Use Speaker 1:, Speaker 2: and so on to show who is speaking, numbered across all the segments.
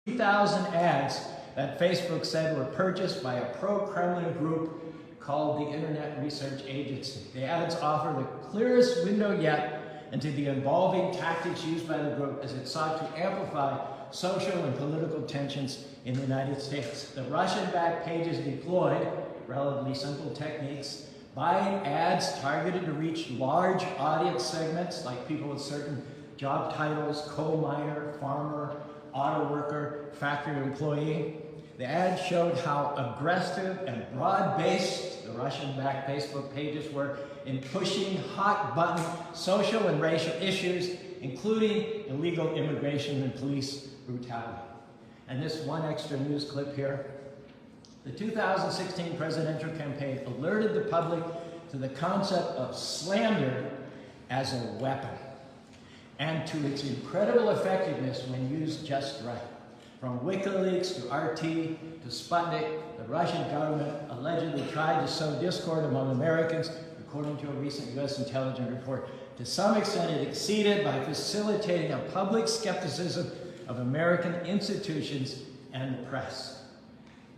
Speaker 1: 3,000 ads that Facebook said were purchased by a pro-Kremlin group called the Internet Research Agency. The ads offer the clearest window yet into the involving tactics used by the group as it sought to amplify social and political tensions in the United States. The Russian-backed pages deployed relatively simple techniques, buying ads targeted to reach large audience segments like people with certain job titles, coal miner, farmer, auto worker, factory employee. The ad showed how aggressive and broad-based the Russian-backed Facebook pages were in pushing hot-button social and racial issues, including illegal immigration and police brutality. And this one extra news clip here. The 2016 presidential campaign alerted the public to the concept of slander as a weapon and to its incredible effectiveness when used just right. From WikiLeaks to RT to Sputnik, the Russian government allegedly tried to sow discord among Americans, according to a recent U.S. intelligence report. To some extent, it exceeded by facilitating a public skepticism of American institutions and the press.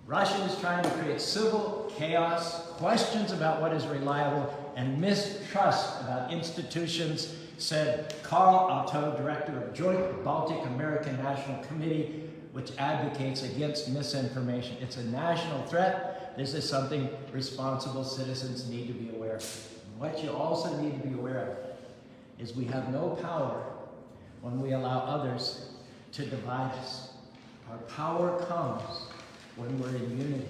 Speaker 1: Russia is trying to create civil chaos, questions about what is reliable, and mistrust about institutions, said Carl Otto, director of Joint Baltic-American National Committee, which advocates against misinformation. It's a national threat. This is something responsible citizens need to be aware of. What you also need to be aware of is we have no power when we allow others to divide us. Our power comes when we're in unity.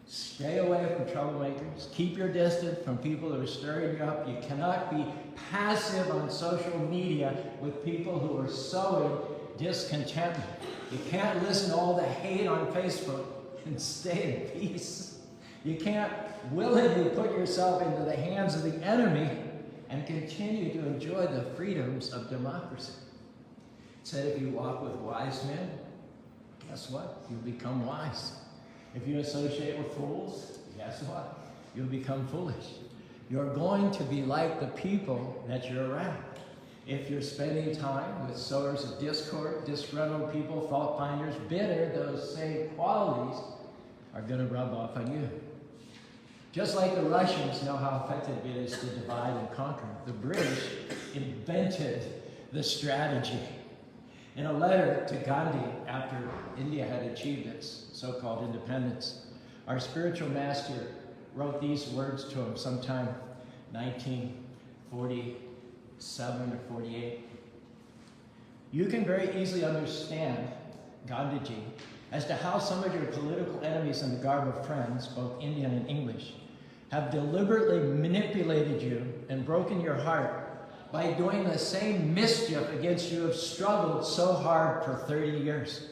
Speaker 1: Stay away from troublemakers. Keep your distance from people who are stirring you up. You cannot be passive on social media with people who are sowing discontentment. You can't listen to all the hate on Facebook and stay in peace. You can't willingly put yourself into the hands of the enemy and continue to enjoy the freedoms of democracy. It said if you walk with wise men, guess what? You become wise. If you associate with fools, guess what? You'll become foolish. You're going to be like the people that you're around. If you're spending time with sowers of discord, disgruntled people, fault finders, bitter, those same qualities are going to rub off on you. Just like the Russians know how effective it is to divide and conquer, the British invented the strategy. In a letter to Gandhi after India had achieved its so-called independence, our spiritual master wrote these words to him sometime 1947 or 48. You can very easily understand, Gandhiji, as to how some of your political enemies in the garb of friends, both Indian and English, have deliberately manipulated you and broken your heart by doing the same mischief against you have struggled so hard for 30 years.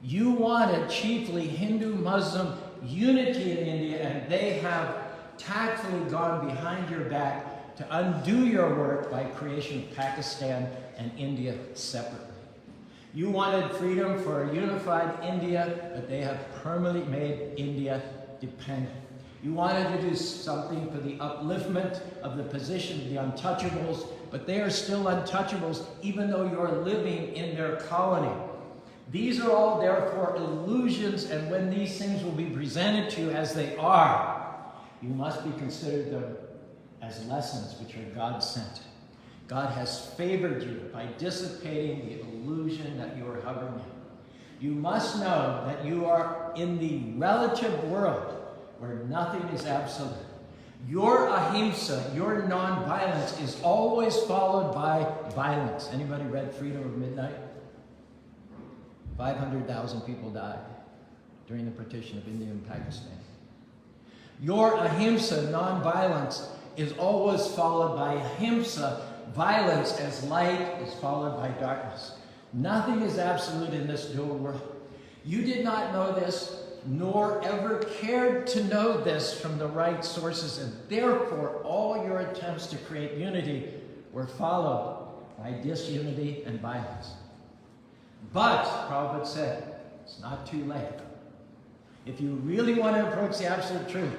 Speaker 1: You wanted chiefly Hindu-Muslim unity in India, and they have tactfully gone behind your back to undo your work by creation of Pakistan and India separately. You wanted freedom for a unified India, but they have permanently made India dependent. You wanted to do something for the upliftment of the position of the untouchables, but they are still untouchables even though you're living in their colony. These are all therefore illusions, and when these things will be presented to you as they are, you must be considered them as lessons which are God-sent. God has favored you by dissipating the illusion that you are hovering in. You must know that you are in the relative world where nothing is absolute. Your ahimsa, your non-violence, is always followed by violence. Anybody read Freedom of Midnight? 500,000 people died during the partition of India and Pakistan. Your ahimsa, non-violence, is always followed by ahimsa, violence, as light is followed by darkness. Nothing is absolute in this dual world. You did not know this, nor ever cared to know this from the right sources, and therefore all your attempts to create unity were followed by disunity and violence. But, Prabhupada said, it's not too late. If you really want to approach the absolute truth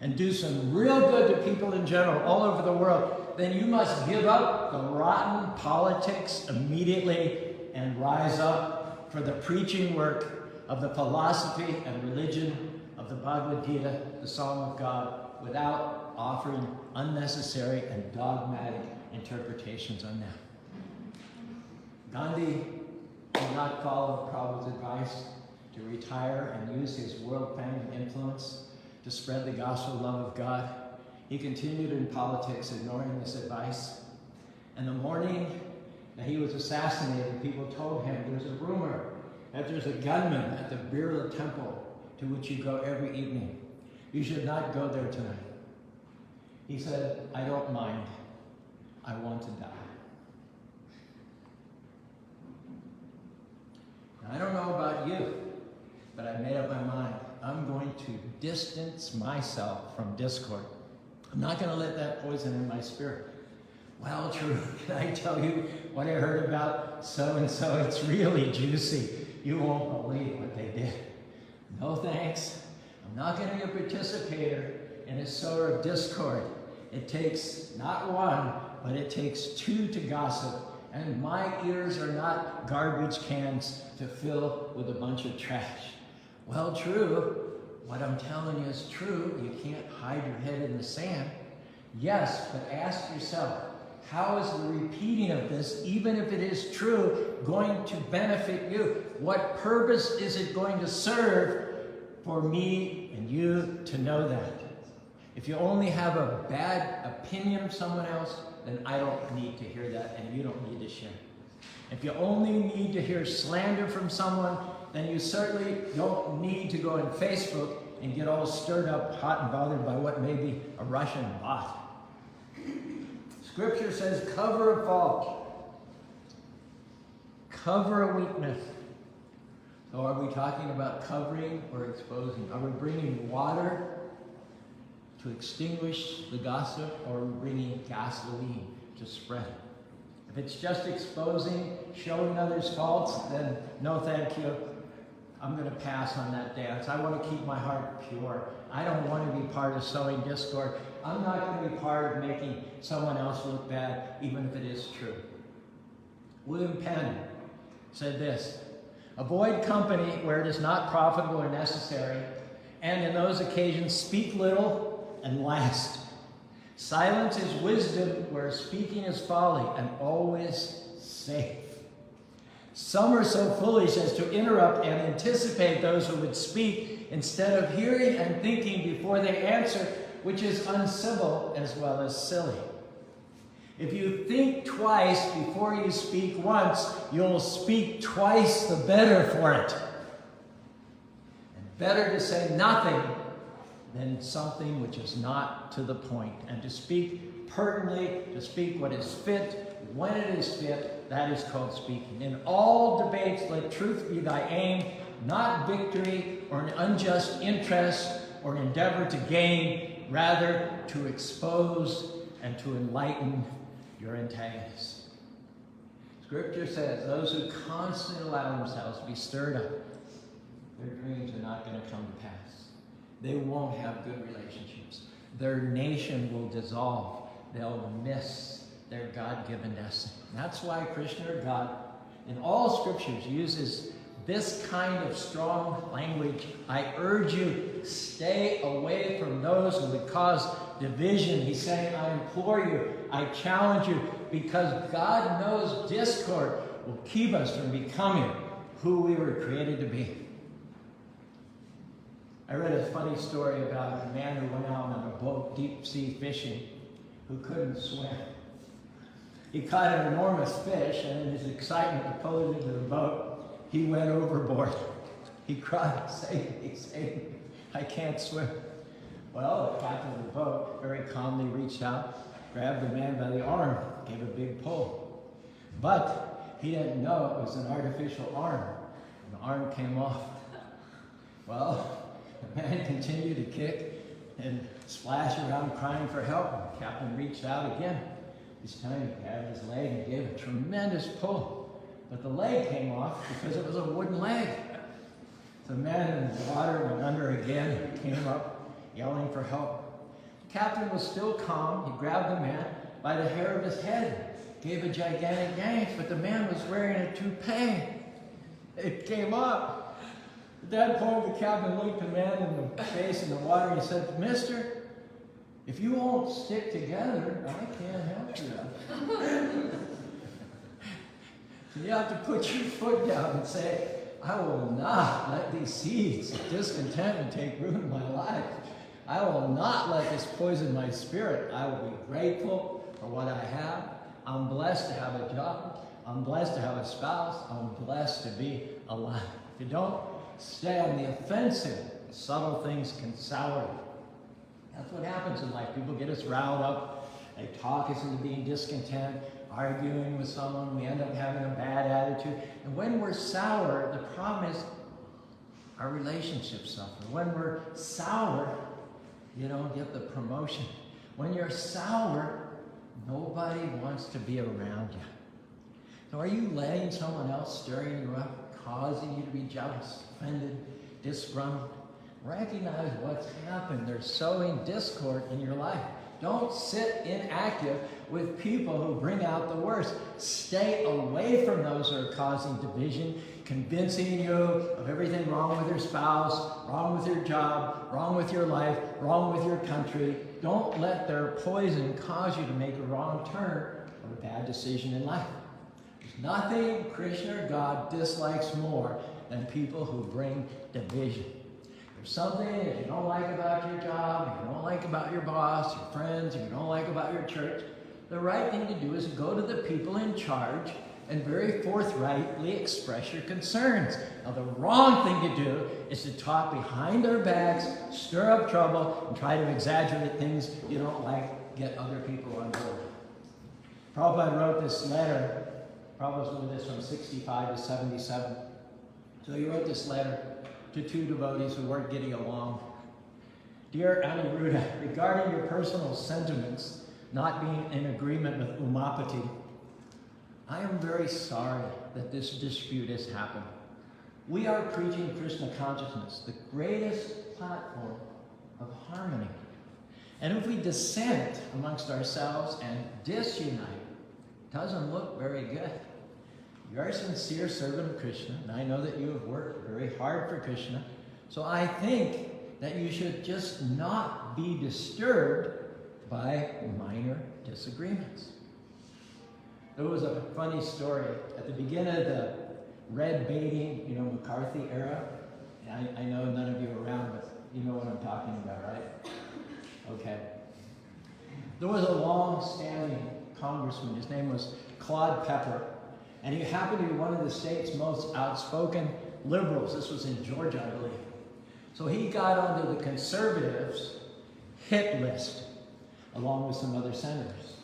Speaker 1: and do some real good to people in general all over the world, then you must give up the rotten politics immediately and rise up for the preaching work of the philosophy and religion of the Bhagavad Gita, the Song of God, without offering unnecessary and dogmatic interpretations on them. Gandhi did not follow Prabhupada's advice to retire and use his world fame and influence to spread the gospel love of God. He continued in politics, ignoring this advice. And the morning that he was assassinated, people told him, there's a rumor that there's a gunman at the Birla temple to which you go every evening. You should not go there tonight. He said, I don't mind. I want to die. Now, I don't know about you, but I made up my mind. I'm going to distance myself from discord. I'm not going to let that poison in my spirit. Well, true, can I tell you what I heard about so-and-so? It's really juicy. You won't believe what they did. No thanks. I'm not going to be a participator in a sower of discord. It takes not one, but it takes two to gossip. And my ears are not garbage cans to fill with a bunch of trash. Well, true. What I'm telling you is true. You can't hide your head in the sand. Yes, but ask yourself, how is the repeating of this, even if it is true, going to benefit you? What purpose is it going to serve for me and you to know that? If you only have a bad opinion of someone else, then I don't need to hear that, and you don't need to share. If you only need to hear slander from someone, then you certainly don't need to go on Facebook and get all stirred up, hot and bothered by what may be a Russian bot. Scripture says, cover a fault, cover a weakness. So are we talking about covering or exposing? Are we bringing water to extinguish the gossip, or are we bringing gasoline to spread it? If it's just exposing, showing others' faults, then no thank you. I'm going to pass on that dance. I want to keep my heart pure. I don't want to be part of sowing discord. I'm not going to be part of making someone else look bad, even if it is true. William Penn said this, avoid company where it is not profitable or necessary, and in those occasions speak little and last. Silence is wisdom where speaking is folly, and always safe. Some are so foolish as to interrupt and anticipate those who would speak instead of hearing and thinking before they answer, which is uncivil as well as silly. If you think twice before you speak once, you'll speak twice the better for it. And better to say nothing than something which is not to the point. And to speak pertinently, to speak what is fit, when it is fit, that is called speaking. In all debates, let truth be thy aim, not victory or an unjust interest or an endeavor to gain, rather to expose and to enlighten your antagonists. Scripture says those who constantly allow themselves to be stirred up, their dreams are not going to come to pass. They won't have good relationships. Their nation will dissolve. They'll miss their God-given destiny. That's why Krishna, or God, in all scriptures uses this kind of strong language. I urge you, stay away from those who would cause division. He's saying, I implore you, I challenge you, because God knows discord will keep us from becoming who we were created to be. I read a funny story about a man who went out on a boat deep sea fishing who couldn't swim. He caught an enormous fish, and in his excitement to pull it into the boat, he went overboard. He cried, save me, save me, I can't swim. Well, the captain of the boat very calmly reached out, grabbed the man by the arm, gave a big pull. But he didn't know it was an artificial arm. And the arm came off. Well, the man continued to kick and splash around crying for help. The captain reached out again. This time he grabbed his leg and gave a tremendous pull. But the leg came off because it was a wooden leg. The man in the water went under again and came up yelling for help. The captain was still calm. He grabbed the man by the hair of his head, gave a gigantic yank, but the man was wearing a toupee. It came up. At that point, the captain looked the man in the face in the water and he said, "Mister, if you won't stick together, I can't help you." So you have to put your foot down and say, "I will not let these seeds of discontentment take root in my life. I will not let this poison my spirit. I will be grateful for what I have. I'm blessed to have a job. I'm blessed to have a spouse. I'm blessed to be alive." If you don't stay on the offensive, subtle things can sour you. That's what happens in life. People get us riled up. They talk us into being discontent, arguing with someone. We end up having a bad attitude. And when we're sour, the problem is our relationships suffer. When we're sour, you don't get the promotion. When you're sour, nobody wants to be around you. So are you letting someone else stirring you up, causing you to be jealous, offended, disgruntled? Recognize what's happened. They're sowing discord in your life. Don't sit inactive with people who bring out the worst. Stay away from those who are causing division, convincing you of everything wrong with your spouse, wrong with your job, wrong with your life, wrong with your country. Don't let their poison cause you to make a wrong turn or a bad decision in life. There's nothing Krishna or God dislikes more than people who bring division. There's something that you don't like about your job, you don't like about your boss, your friends, or you don't like about your church, the right thing to do is go to the people in charge and very forthrightly express your concerns. Now, the wrong thing to do is to talk behind their backs, stir up trouble, and try to exaggerate things you don't like, get other people on board. Prabhupada wrote this letter. Prabhupada wrote this from 65 to 77. So he wrote this letter to two devotees who weren't getting along. "Dear Aniruddha, regarding your personal sentiments not being in agreement with Umapati, I am very sorry that this dispute has happened. We are preaching Krishna consciousness, the greatest platform of harmony. And if we dissent amongst ourselves and disunite, it doesn't look very good. You are a sincere servant of Krishna, and I know that you have worked very hard for Krishna, so I think that you should just not be disturbed by minor disagreements." There was a funny story. At the beginning of the red baiting, McCarthy era, I know none of you are around, but you know what I'm talking about, right? Okay. There was a long-standing congressman. His name was Claude Pepper. And he happened to be one of the state's most outspoken liberals. This was in Georgia, I believe. So he got onto the conservatives' hit list, along with some other senators.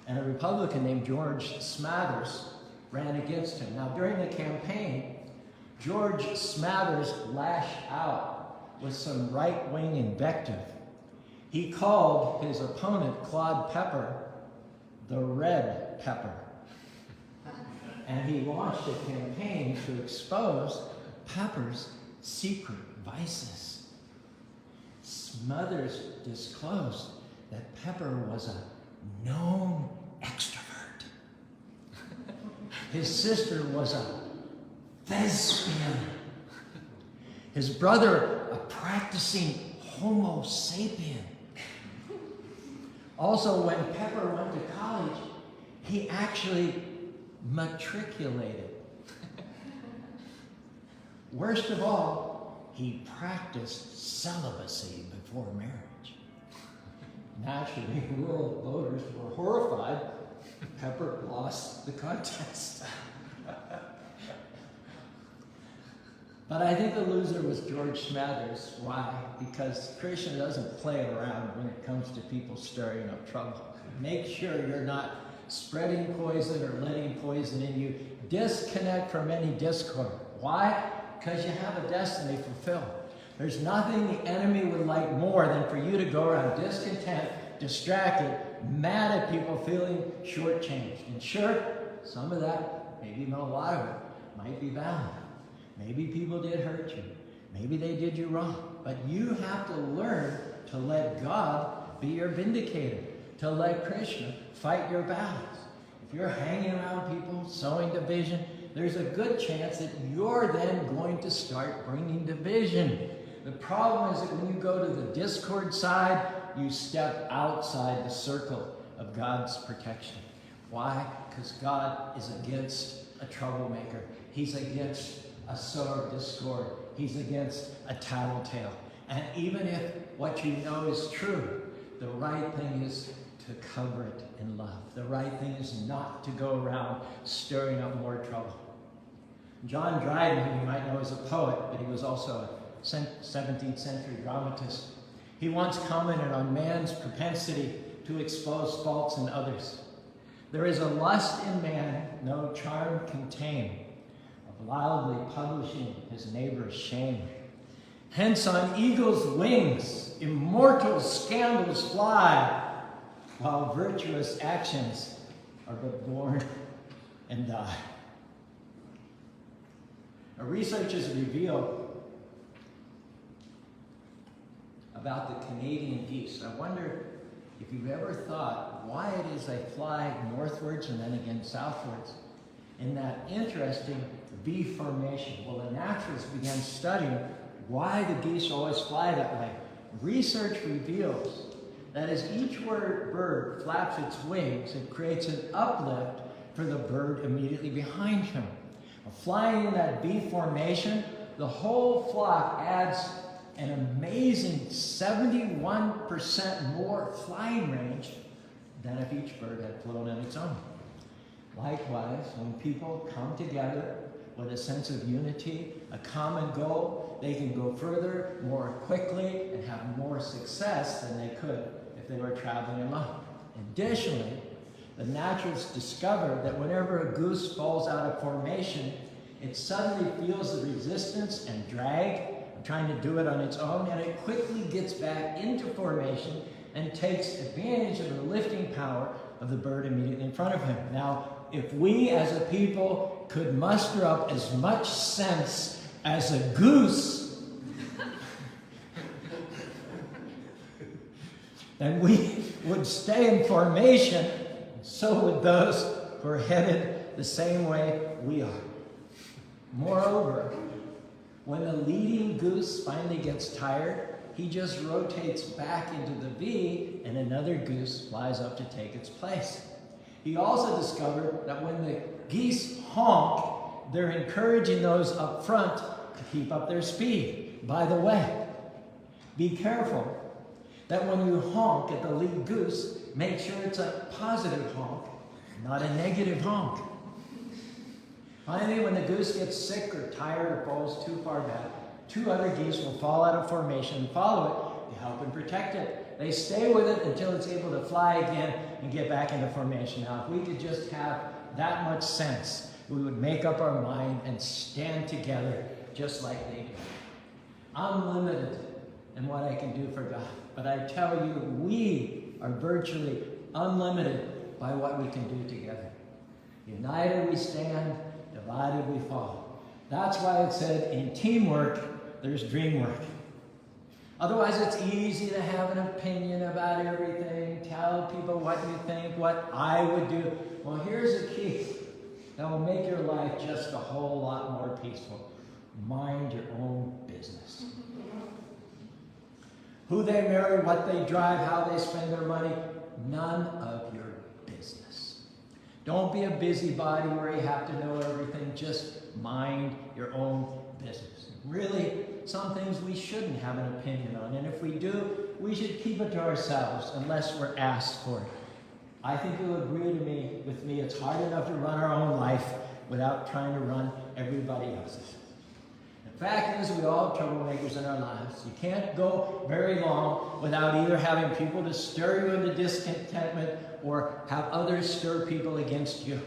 Speaker 1: And a Republican named George Smathers ran against him. Now, during the campaign, George Smathers lashed out with some right-wing invective. He called his opponent, Claude Pepper, the Red Pepper. And he launched a campaign to expose Pepper's secret vices. Smathers disclosed that Pepper was a known extrovert. His sister was a thespian. His brother, a practicing Homo sapien. Also, when Pepper went to college, he actually matriculated. Worst of all, he practiced celibacy before marriage. Naturally, rural voters were horrified. Pepper lost the contest. But I think the loser was George Smathers. Why? Because Krishna doesn't play around when it comes to people stirring up trouble. Make sure you're not spreading poison or letting poison in you. Disconnect from any discord. Why? Because you have a destiny fulfilled. There's nothing the enemy would like more than for you to go around discontent, distracted, mad at people, feeling shortchanged. And sure, some of that, maybe even a lot of it, might be valid. Maybe people did hurt you. Maybe they did you wrong. But you have to learn to let God be your vindicator, to let Krishna fight your battles. If you're hanging around people, sowing division, there's a good chance that you're then going to start bringing division. The problem is that when you go to the discord side, you step outside the circle of God's protection. Why? Because God is against a troublemaker. He's against a sower of discord. He's against a tattletale. And even if what you know is true, the right thing is to cover it in love. The right thing is not to go around stirring up more trouble. John Dryden, who you might know as a poet, but he was also a 17th century dramatist, he once commented on man's propensity to expose faults in others. There is a lust in man no charm can tame, of loudly publishing his neighbor's shame. Hence on eagle's wings immortal scandals fly, while virtuous actions are but born and die. Now, researchers reveal about the Canadian geese. I wonder if you've ever thought why it is they fly northwards and then again southwards in that interesting V formation. Well, the naturalists began studying why the geese always fly that way. Research reveals that as each bird flaps its wings, it creates an uplift for the bird immediately behind him. Flying in that V formation, the whole flock adds an amazing 71% more flying range than if each bird had flown on its own. Likewise, when people come together with a sense of unity, a common goal, they can go further more quickly and have more success than they could if they were traveling alone. Additionally, the naturalists discovered that whenever a goose falls out of formation, it suddenly feels the resistance and drag of trying to do it on its own, and it quickly gets back into formation and takes advantage of the lifting power of the bird immediately in front of him. Now, if we as a people could muster up as much sense as a goose, then we would stay in formation, so would those who are headed the same way we are. Moreover, when the leading goose finally gets tired, he just rotates back into the V and another goose flies up to take its place. He also discovered that when the geese honk, they're encouraging those up front to keep up their speed. By the way, be careful that when you honk at the lead goose, make sure it's a positive honk, not a negative honk. Finally, when the goose gets sick or tired or falls too far back, two other geese will fall out of formation and follow it to help and protect it. They stay with it until it's able to fly again and get back into formation. Now, if we could just have that much sense, we would make up our mind and stand together just like they do. I'm limited in what I can do for God, but I tell you, we are virtually unlimited by what we can do together. United we stand, divided we fall. That's why it said in teamwork, there's dream work. Otherwise, it's easy to have an opinion about everything, tell people what you think, what I would do. Well, here's a key that will make your life just a whole lot more peaceful. Mind your own business. Who they marry, what they drive, how they spend their money, none of your business. Don't be a busybody where you have to know everything. Just mind your own business. Really, some things we shouldn't have an opinion on, and if we do, we should keep it to ourselves unless we're asked for it. I think you'll agree with me, it's hard enough to run our own life without trying to run everybody else's. The fact is, we all have troublemakers in our lives. You can't go very long without either having people to stir you into discontentment or have others stir people against you.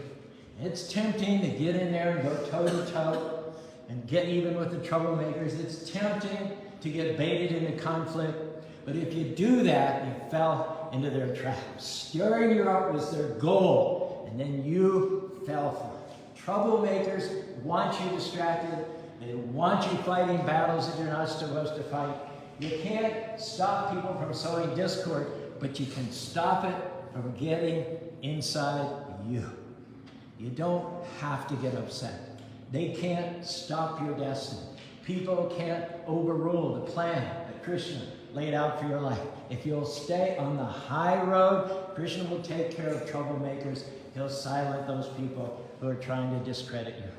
Speaker 1: It's tempting to get in there and go toe-to-toe and get even with the troublemakers. It's tempting to get baited into conflict. But if you do that, you fell into their trap. Stirring you up was their goal, and then you fell for it. Troublemakers want you distracted. They want you fighting battles that you're not supposed to fight. You can't stop people from sowing discord, but you can stop it from getting inside you. You don't have to get upset. They can't stop your destiny. People can't overrule the plan that Krishna laid out for your life. If you'll stay on the high road, Krishna will take care of troublemakers. He'll silence those people who are trying to discredit you.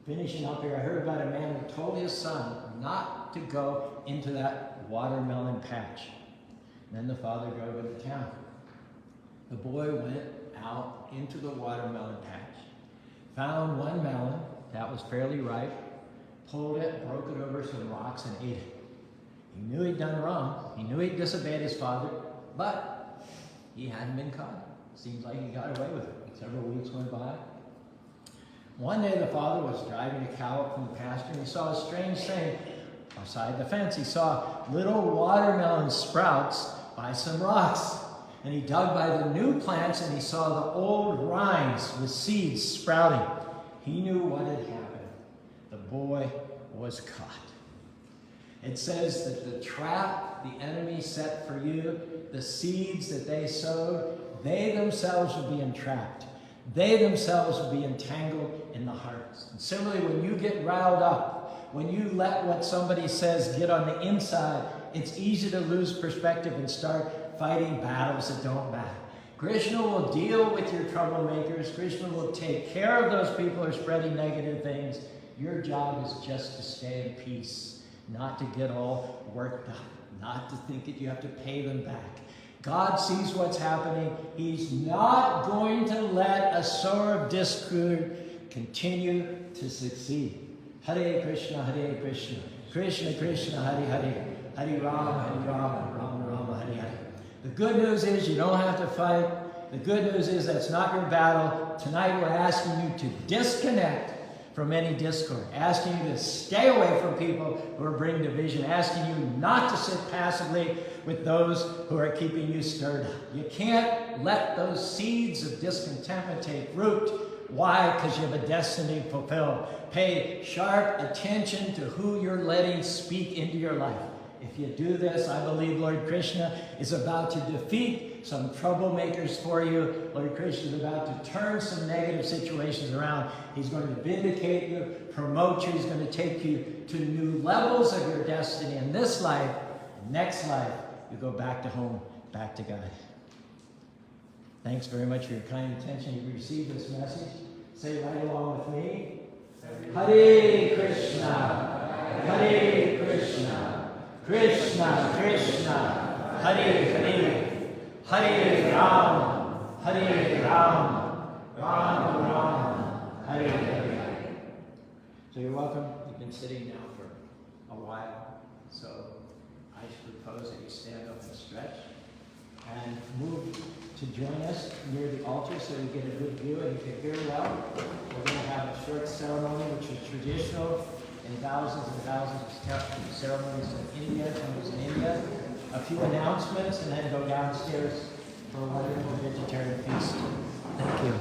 Speaker 1: Finishing up here, I heard about a man who told his son not to go into that watermelon patch. And then the father drove into town. The boy went out into the watermelon patch, found one melon that was fairly ripe, pulled it, broke it over some rocks, and ate it. He knew he'd done wrong. He knew he'd disobeyed his father, but he hadn't been caught. Seems like he got away with it. Several weeks went by. One day the father was driving a cow up from the pasture, and he saw a strange thing outside the fence. He saw little watermelon sprouts by some rocks. And he dug by the new plants, and he saw the old rinds with seeds sprouting. He knew what had happened. The boy was caught. It says that the trap the enemy set for you, the seeds that they sowed, they themselves will be entrapped. They themselves will be entangled in the hearts. And similarly, when you get riled up, when you let what somebody says get on the inside, it's easy to lose perspective and start fighting battles that don't matter. Krishna will deal with your troublemakers. Krishna will take care of those people who are spreading negative things. Your job is just to stay in peace, not to get all worked up, not to think that you have to pay them back. God sees what's happening. He's not going to let a sower of discord continue to succeed. Hare Krishna, Hare Krishna, Krishna Krishna, Hare Hare, Hare Rama, Rama Rama, Hare Hare. The good news is you don't have to fight. The good news is that's not your battle. Tonight we're asking you to disconnect from any discord, asking you to stay away from people who are bringing division, asking you not to sit passively with those who are keeping you stirred up. You can't let those seeds of discontentment take root. Why? Because you have a destiny to fulfill. Pay sharp attention to who you're letting speak into your life. If you do this, I believe Lord Krishna is about to defeat some troublemakers for you. Lord Krishna is about to turn some negative situations around. He's going to vindicate you, promote you. He's going to take you to new levels of your destiny in this life. Next life, you go back to home, back to God. Thanks very much for your kind attention. You received this message. Say right along with me. Hare Krishna, Hare Krishna, Krishna Krishna, Hare Hare, Hare Ram, Hare Ram, Ram Ram, Hare Hare. So you're welcome. You've been sitting now for a while, so I should propose that you stand up and stretch and move to join us near the altar so we get a good view and you can hear well. We're going to have a short ceremony, which is traditional in thousands and thousands of ceremonies in India, temples in India. A few announcements, and then go downstairs for a wonderful vegetarian feast. Thank you.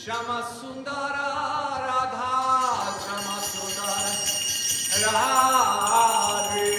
Speaker 2: Shama Sundara Radha Shama Sundara Radhe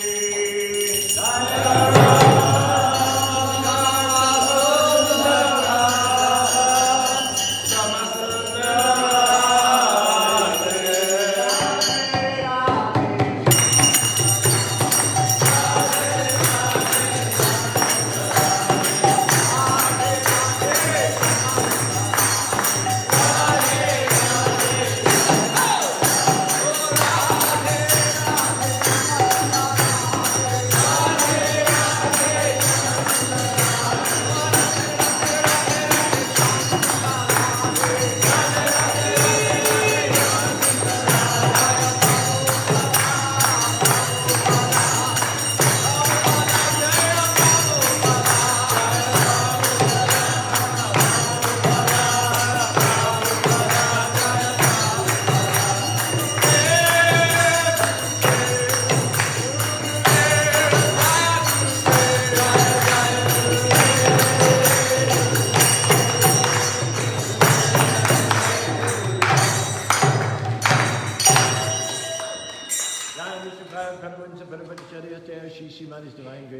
Speaker 1: Divine grace.